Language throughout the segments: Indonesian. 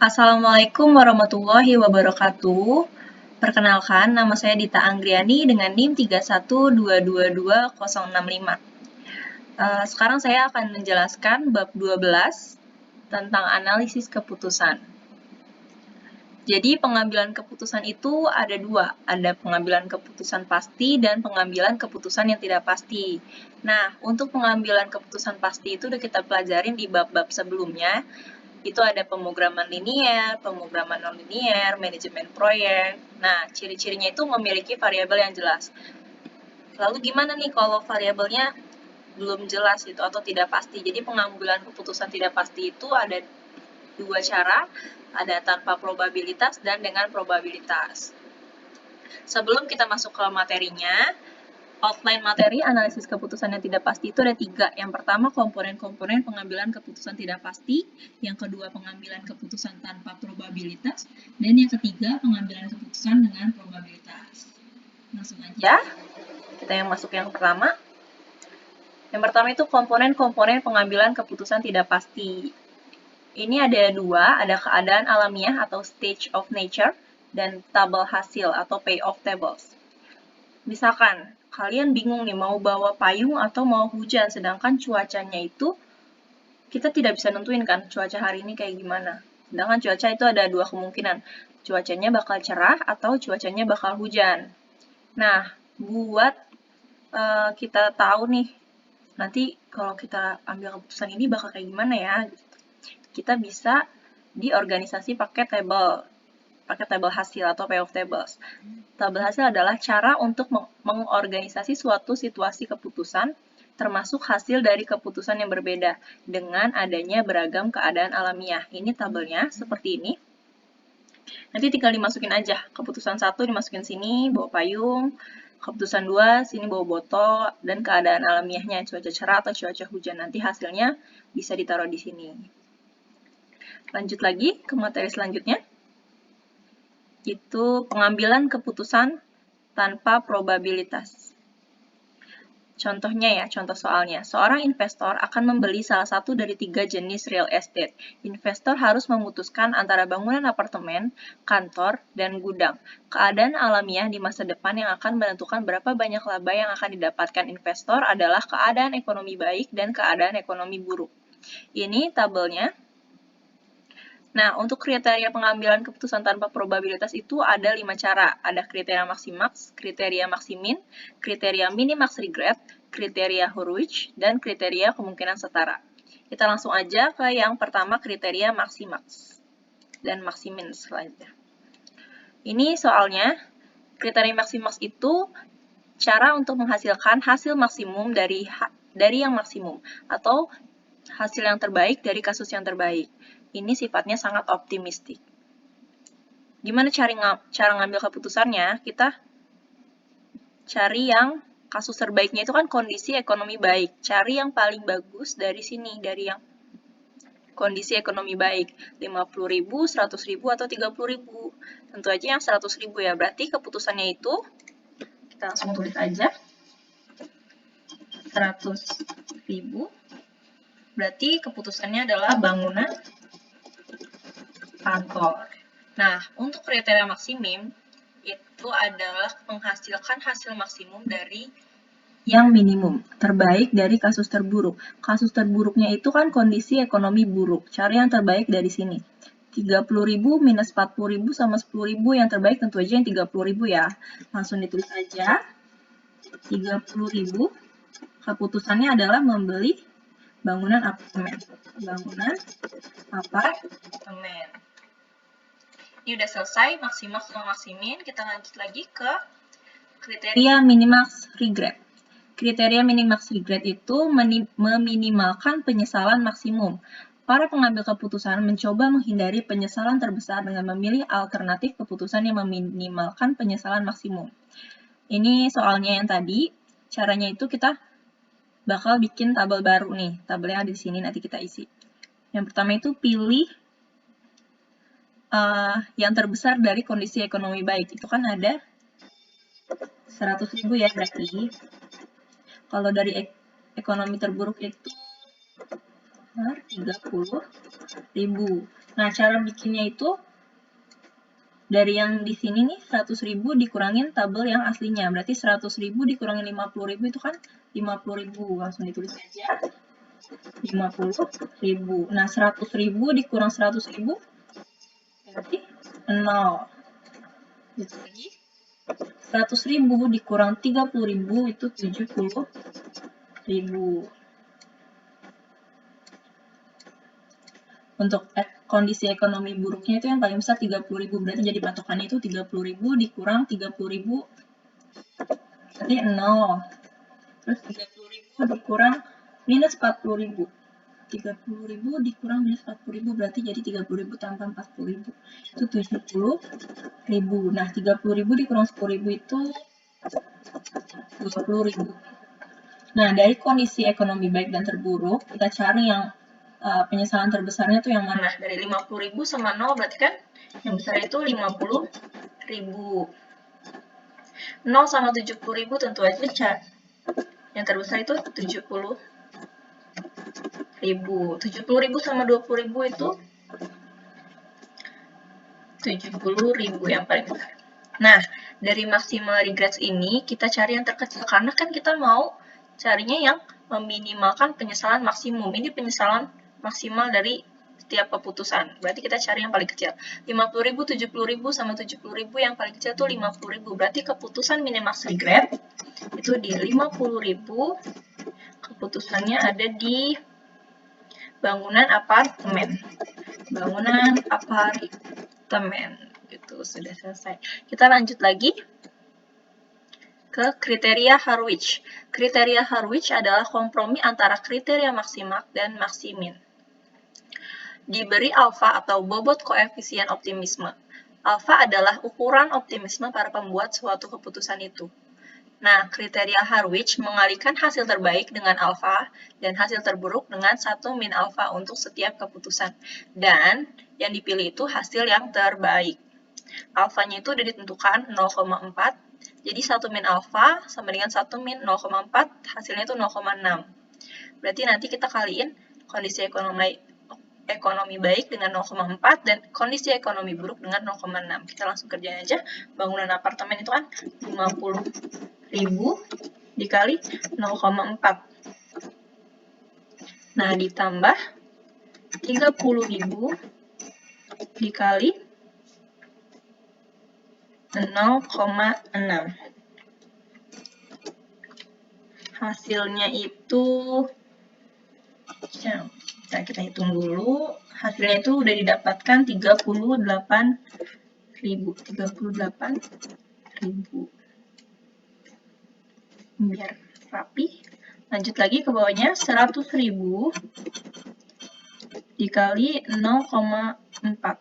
Assalamualaikum warahmatullahi wabarakatuh. Perkenalkan, nama saya Dita Anggriani dengan NIM 312222065. Sekarang saya akan menjelaskan bab 12 tentang analisis keputusan. Jadi pengambilan keputusan itu ada dua, ada pengambilan keputusan pasti dan pengambilan keputusan yang tidak pasti. Nah, untuk pengambilan keputusan pasti itu udah kita pelajarin di bab-bab sebelumnya. Itu ada pemrograman linier, pemrograman non-linier, manajemen proyek. Nah, ciri-cirinya itu memiliki variabel yang jelas. Lalu gimana nih kalau variabelnya belum jelas itu atau tidak pasti? Jadi pengambilan keputusan tidak pasti itu ada dua cara, ada tanpa probabilitas dan dengan probabilitas. Sebelum kita masuk ke materinya, outline materi analisis keputusan yang tidak pasti itu ada 3. Yang pertama, komponen-komponen pengambilan keputusan tidak pasti. Yang kedua, pengambilan keputusan tanpa probabilitas. Dan yang ketiga, pengambilan keputusan dengan probabilitas. Langsung aja, kita yang masuk yang pertama. Yang pertama itu komponen-komponen pengambilan keputusan tidak pasti. Ini ada 2, ada keadaan alamiah atau stage of nature, dan tabel hasil atau payoff tables. Misalkan, kalian bingung nih mau bawa payung atau mau hujan, sedangkan cuacanya itu kita tidak bisa nentuin kan cuaca hari ini kayak gimana. Sedangkan cuaca itu ada 2 kemungkinan, cuacanya bakal cerah atau cuacanya bakal hujan. Nah, buat kita tahu nih, nanti kalau kita ambil keputusan ini bakal kayak gimana ya, kita bisa di organisasi pakai tabel hasil atau payoff tables. Tabel hasil adalah cara untuk mengorganisasi suatu situasi keputusan, termasuk hasil dari keputusan yang berbeda, dengan adanya beragam keadaan alamiah. Ini tabelnya seperti ini. Nanti tinggal dimasukin aja. Keputusan 1 dimasukin sini, bawa payung. Keputusan 2, sini bawa botol. Dan keadaan alamiahnya, cuaca cerah atau cuaca hujan. Nanti hasilnya bisa ditaruh di sini. Lanjut lagi ke materi selanjutnya. Itu pengambilan keputusan tanpa probabilitas. Contohnya ya, contoh soalnya. Seorang investor akan membeli salah satu dari 3 jenis real estate. Investor harus memutuskan antara bangunan apartemen, kantor, dan gudang. Keadaan alamiah di masa depan yang akan menentukan berapa banyak laba yang akan didapatkan investor adalah keadaan ekonomi baik dan keadaan ekonomi buruk. Ini tabelnya. Nah, untuk kriteria pengambilan keputusan tanpa probabilitas itu ada 5 cara. Ada kriteria maximax, kriteria maximin, kriteria minimax regret, kriteria Hurwitz, dan kriteria kemungkinan setara. Kita langsung aja ke yang pertama, kriteria maximax dan maximin selanjutnya. Ini soalnya, kriteria maximax itu cara untuk menghasilkan hasil maksimum dari yang maksimum, atau hasil yang terbaik dari kasus yang terbaik. Ini sifatnya sangat optimistik. Gimana cara ngambil keputusannya? Kita cari yang kasus terbaiknya itu kan kondisi ekonomi baik. Cari yang paling bagus dari sini, dari yang kondisi ekonomi baik. 50.000, 100.000, atau 30.000. Tentu aja yang 100.000 ya. Berarti keputusannya itu, kita langsung tulis aja. 100.000. Berarti keputusannya adalah bangunan kantor. Nah, untuk kriteria maksimum itu adalah menghasilkan hasil maksimum dari yang minimum, terbaik dari kasus terburuk. Kasus terburuknya itu kan kondisi ekonomi buruk. Cari yang terbaik dari sini. 30.000 minus 40.000 sama 10.000, yang terbaik tentu aja yang 30.000 ya. Langsung ditulis aja. 30.000. Keputusannya adalah membeli bangunan apartemen. Bangunan apartemen. Ini udah selesai, maximax sama maximin. Kita lanjut lagi ke kriteria minimax regret. Kriteria minimax regret itu meminimalkan penyesalan maksimum. Para pengambil keputusan mencoba menghindari penyesalan terbesar dengan memilih alternatif keputusan yang meminimalkan penyesalan maksimum. Ini soalnya yang tadi, caranya itu kita bakal bikin tabel baru nih. Tabelnya ada di sini, nanti kita isi. Yang pertama itu pilih yang terbesar dari kondisi ekonomi baik. Itu kan ada 100.000 ya berarti. Kalau dari ekonomi terburuk itu 30.000. Nah, cara bikinnya itu dari yang di sini nih 100.000 dikurangin tabel yang aslinya. Berarti 100.000 dikurangin 50.000 itu kan 50.000. Langsung ditulis aja. 50.000. Nah, 100.000 dikurang 100.000 berarti 0. Gitu lagi. 100.000 dikurang 30.000 itu 70.000. Untuk kondisi ekonomi buruknya itu yang paling besar 30.000, berarti jadi patokannya itu 30.000 dikurang 30.000 berarti 0. Terus 30.000 dikurang minus 40.000. 30.000 dikurang minus 40.000 berarti jadi 30.000 tambah 40.000 itu 70.000. Nah, 30.000 dikurang 10.000 itu 20.000. Nah, dari kondisi ekonomi baik dan terburuk, kita cari yang penyesalan terbesarnya tuh yang mana? Dari 50.000 sama 0 berarti kan yang besar itu 50.000. 0 sama 70.000 tentu aja yang terbesar itu 70.000. 70.000 sama 20.000 itu 70.000 yang paling besar. Nah, dari maksimal regrets ini kita cari yang terkecil karena kan kita mau carinya yang meminimalkan penyesalan maksimum. Ini penyesalan maksimal dari setiap keputusan. Berarti kita cari yang paling kecil. 50.000, 70.000 sama 70.000 yang paling kecil tuh 50.000. Berarti keputusan minimax regret itu di 50.000. Keputusannya ada di bangunan apartemen. Bangunan apartemen. Gitu, sudah selesai. Kita lanjut lagi ke kriteria Harwich. Kriteria Harwich adalah kompromi antara kriteria maksimal dan maksimin. Diberi alfa atau bobot koefisien optimisme. Alfa adalah ukuran optimisme para pembuat suatu keputusan itu. Nah, kriteria Harwich mengalihkan hasil terbaik dengan alfa dan hasil terburuk dengan 1 min alfa untuk setiap keputusan. Dan yang dipilih itu hasil yang terbaik. Alfanya itu udah ditentukan 0,4. Jadi 1 min alfa sama dengan 1 min 0,4, hasilnya itu 0,6. Berarti nanti kita kaliin kondisi ekonomi baik dengan 0,4 dan kondisi ekonomi buruk dengan 0,6. Kita langsung kerjain aja. Bangunan apartemen itu kan 50.000 dikali 0,4. Nah, ditambah 30.000 dikali 0,6. Hasilnya itu, kita hitung dulu. Hasilnya itu udah didapatkan 38.000. 38.000. Biar rapi. Lanjut lagi ke bawahnya, 100.000 dikali 0,4.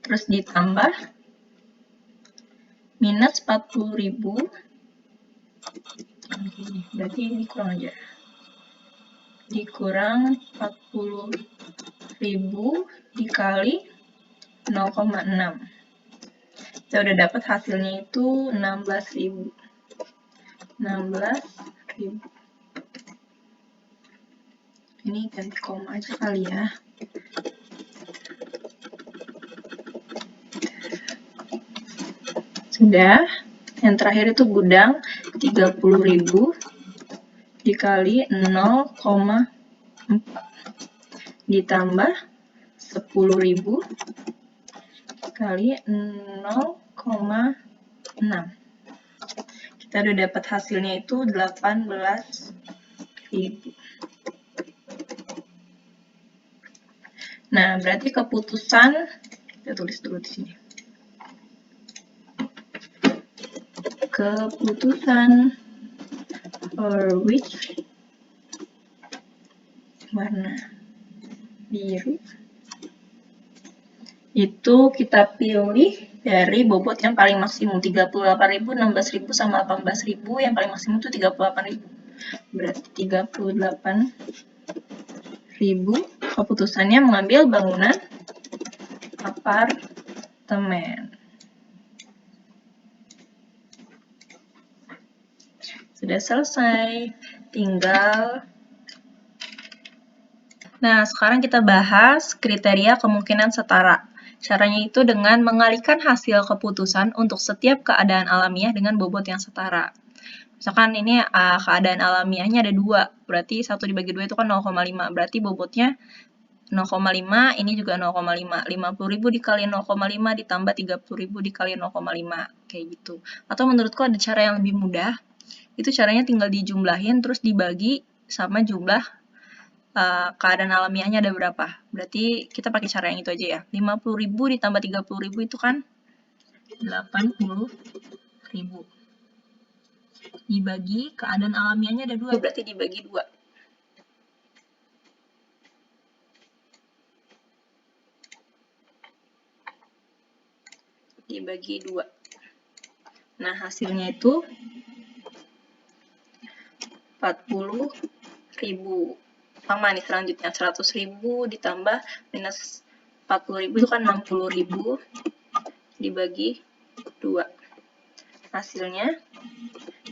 Terus ditambah minus 40.000. Berarti dikurang aja. Dikurang 40.000 dikali 0,6. Kita udah dapat hasilnya itu 16.000. 16.000. Ini ganti koma aja kali ya. Sudah. Yang terakhir itu gudang 30.000 dikali 0,4 ditambah 10.000 kali 0,6. Kita udah dapat hasilnya itu 18.000. Nah, berarti keputusan, kita tulis dulu di sini. Keputusan Harwich warna biru itu kita pilih dari bobot yang paling maksimum 38.000, 16.000 sama 18.000. Yang paling maksimum itu 38.000. Berarti 38.000. Keputusannya mengambil bangunan apartemen. Sudah selesai, tinggal Nah, sekarang kita bahas kriteria kemungkinan setara. Caranya itu dengan mengalihkan hasil keputusan untuk setiap keadaan alamiah dengan bobot yang setara. Misalkan ini keadaan alamiahnya ada 2, berarti 1 dibagi 2 itu kan 0,5, berarti bobotnya 0,5, ini juga 0,5. 50.000 dikali 0,5 ditambah 30.000 dikali 0,5, kayak gitu. Atau menurutku ada cara yang lebih mudah, itu caranya tinggal dijumlahin terus dibagi sama jumlah keadaan alamiahnya ada berapa. Berarti kita pakai cara yang itu aja ya. 50.000 ditambah 30.000 itu kan 80.000. Dibagi keadaan alamiahnya ada 2, berarti dibagi 2. Dibagi 2. Nah, hasilnya itu 40.000. Sama nih selanjutnya, 100.000 ditambah minus 40.000 itu kan 60.000 dibagi 2. Hasilnya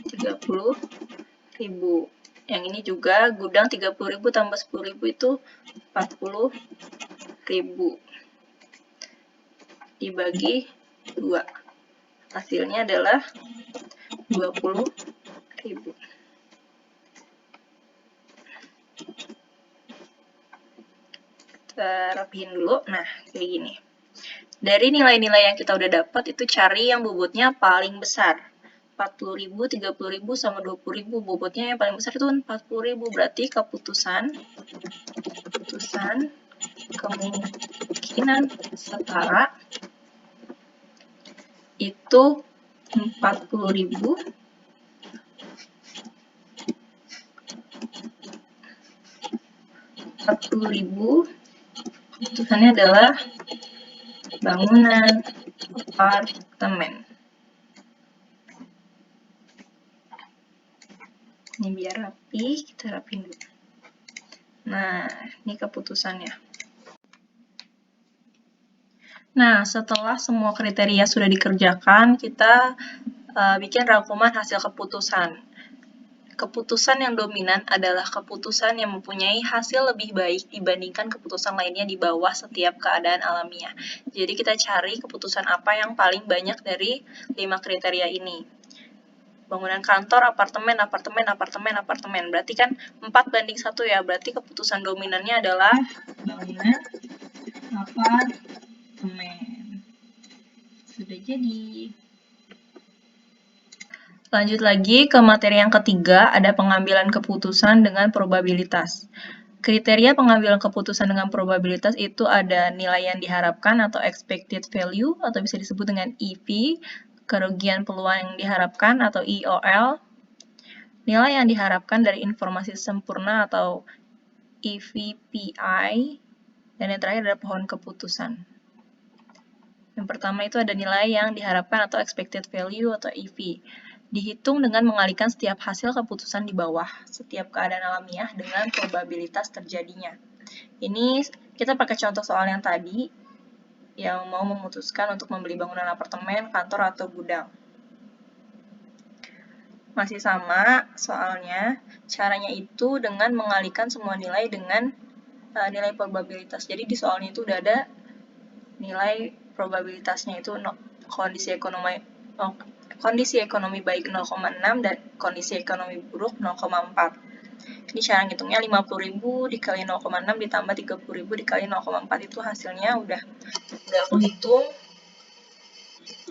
30.000. Yang ini juga gudang 30.000 tambah 10.000 itu 40.000 dibagi 2. Hasilnya adalah 20.000. Kita rapihin dulu. Nah, kayak gini. Dari nilai-nilai yang kita udah dapat, itu cari yang bobotnya paling besar. 40.000, 30.000, sama 20.000. Bobotnya yang paling besar itu 40.000. Berarti keputusan kemungkinan setara itu 40.000 keputusannya adalah bangunan apartemen. Ini biar rapi, kita rapiin dulu. Nah, ini keputusannya. Nah, setelah semua kriteria sudah dikerjakan, kita bikin rangkuman hasil keputusan. Keputusan yang dominan adalah keputusan yang mempunyai hasil lebih baik dibandingkan keputusan lainnya di bawah setiap keadaan alamiah. Jadi kita cari keputusan apa yang paling banyak dari 5 kriteria ini. Bangunan kantor, apartemen, apartemen, apartemen, apartemen. Berarti kan 4:1 ya, berarti keputusan dominannya adalah bangunan apartemen. Sudah jadi. Lanjut lagi ke materi yang ketiga, ada pengambilan keputusan dengan probabilitas. Kriteria pengambilan keputusan dengan probabilitas itu ada nilai yang diharapkan atau expected value, atau bisa disebut dengan EV, kerugian peluang yang diharapkan atau EOL, nilai yang diharapkan dari informasi sempurna atau EVPI, dan yang terakhir adalah pohon keputusan. Yang pertama itu ada nilai yang diharapkan atau expected value atau EV. Dihitung dengan mengalihkan setiap hasil keputusan di bawah setiap keadaan alamiah dengan probabilitas terjadinya. Ini kita pakai contoh soal yang tadi, yang mau memutuskan untuk membeli bangunan apartemen, kantor, atau gudang. Masih sama soalnya, caranya itu dengan mengalihkan semua nilai dengan nilai probabilitas. Jadi di soalnya itu udah ada nilai probabilitasnya itu kondisi ekonomi baik 0,6 dan kondisi ekonomi buruk 0,4. Ini cara ngitungnya 50.000 dikali 0,6 ditambah 30.000 dikali 0,4 itu hasilnya udah aku hitung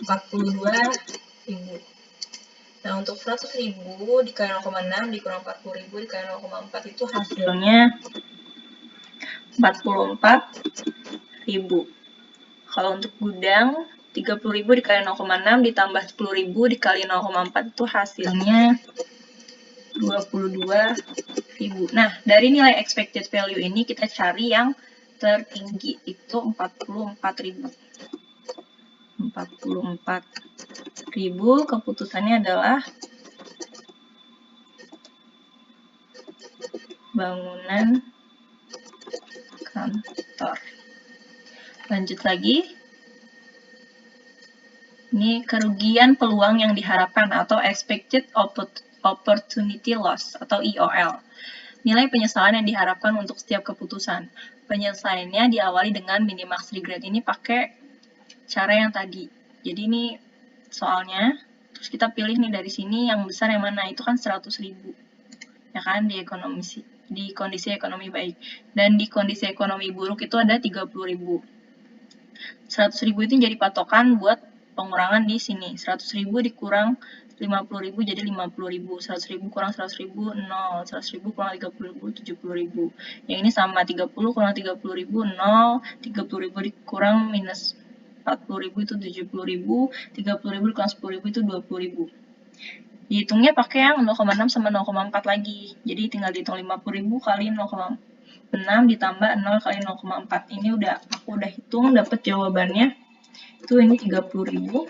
42.000. Nah, untuk 100.000 dikali 0,6 dikurang 40.000 dikali 0,4 itu hasilnya 44.000. Kalau untuk gudang 30.000 dikali 0,6 ditambah 10.000 dikali 0,4 itu hasilnya 22.000. Nah, dari nilai expected value ini kita cari yang tertinggi, itu 44.000. 44.000 keputusannya adalah bangunan kantor. Lanjut lagi. Ini kerugian peluang yang diharapkan atau expected opportunity loss atau EOL. Nilai penyesalan yang diharapkan untuk setiap keputusan. Penyelesaiannya diawali dengan minimax regret. Ini pakai cara yang tadi. Jadi ini soalnya, terus kita pilih nih dari sini yang besar yang mana, itu kan 100.000. Ya kan, di kondisi ekonomi baik. Dan di kondisi ekonomi buruk itu ada 30.000. 100.000 itu jadi patokan buat pengurangan di sini. 100.000 dikurang 50.000 jadi 50.000. 100.000 kurang 100.000 0. 100.000 kurang 30.000 70.000. Yang ini sama 30 kurang 30.000 0. 30.000 dikurang minus 40.000 itu 70.000. 30.000 dikurang 10.000 itu 20.000. Dihitungnya pakai yang 0,6 sama 0,4 lagi. Jadi tinggal dihitung 50.000 kali 0,6 ditambah 0 kali 0,4. Ini aku udah hitung, dapat jawabannya. Itu ini 30.000.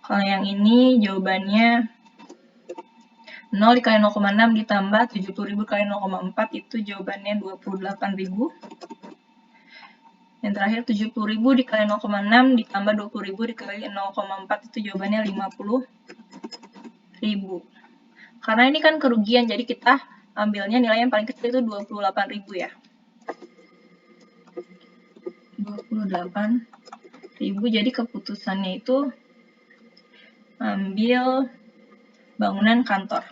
Kalau yang ini jawabannya 0 dikali 0,6 ditambah 70.000 kali 0,4 itu jawabannya 28.000. Yang terakhir 70.000 dikali 0,6 ditambah 20.000 dikali 0,4 itu jawabannya 50.000. Karena ini kan kerugian, jadi kita ambilnya nilai yang paling kecil itu 28.000 ya. 28.000, jadi keputusannya itu ambil bangunan kantor.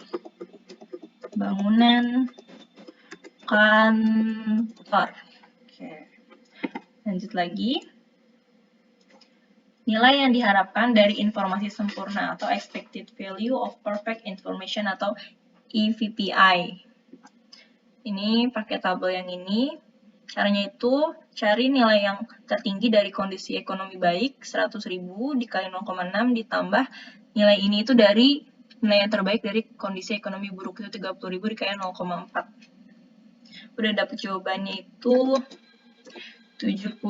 Bangunan kantor. Oke. Lanjut lagi. Nilai yang diharapkan dari informasi sempurna atau expected value of perfect information atau EVPI. Ini pakai tabel yang ini. Caranya itu cari nilai yang tertinggi dari kondisi ekonomi baik 100.000 dikali 0,6 ditambah nilai ini itu dari nilai yang terbaik dari kondisi ekonomi buruk itu 30.000 dikali 0,4. Udah dapet jawabannya itu 72.000.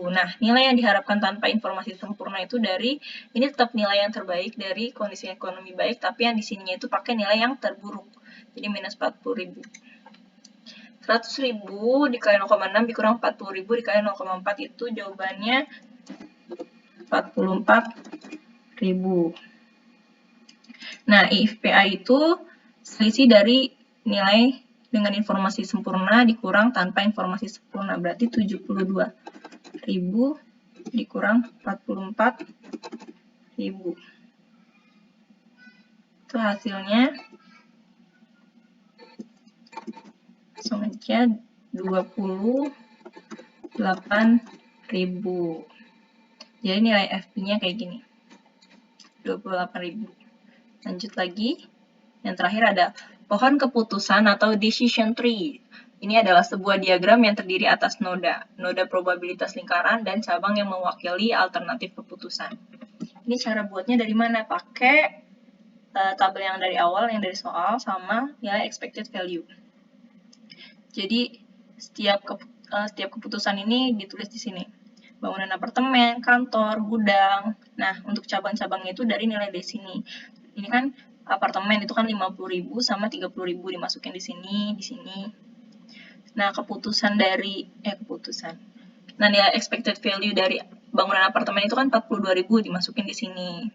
Nah, nilai yang diharapkan tanpa informasi sempurna itu dari, ini tetap nilai yang terbaik dari kondisi ekonomi baik, tapi yang di sininya itu pakai nilai yang terburuk. Jadi minus 40.000. 100.000 dikali 0,6 dikurang 40.000 dikali 0,4 itu jawabannya 44.000. Nah, IFPI itu selisih dari nilai dengan informasi sempurna dikurang tanpa informasi sempurna. Berarti 72.000 dikurang 44.000. Itu hasilnya. Langsung aja 28.000. Jadi nilai FP-nya kayak gini. 28.000. Lanjut lagi. Yang terakhir ada pohon keputusan atau decision tree. Ini adalah sebuah diagram yang terdiri atas noda probabilitas lingkaran, dan cabang yang mewakili alternatif keputusan. Ini cara buatnya dari mana? Pakai tabel yang dari awal, yang dari soal, sama nilai expected value. Jadi setiap keputusan ini ditulis di sini. Bangunan apartemen, kantor, gudang. Nah, untuk cabang-cabangnya itu dari nilai di sini. Ini kan apartemen itu kan 50.000 sama 30.000 dimasukin di sini, di sini. Nah, Nah, nilai expected value dari bangunan apartemen itu kan 42.000 dimasukin di sini.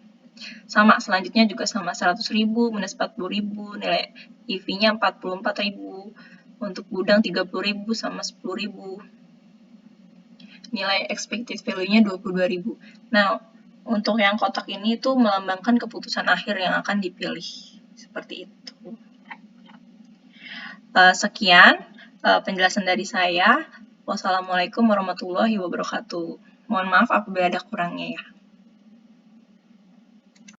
Sama, selanjutnya juga sama 100.000 minus 40.000, nilai EV-nya 44.000. Untuk gudang 30.000 sama 10.000. Nilai expected value-nya 22.000. Nah, untuk yang kotak ini tuh melambangkan keputusan akhir yang akan dipilih. Seperti itu. Sekian penjelasan dari saya. Wassalamualaikum warahmatullahi wabarakatuh. Mohon maaf apabila ada kurangnya ya.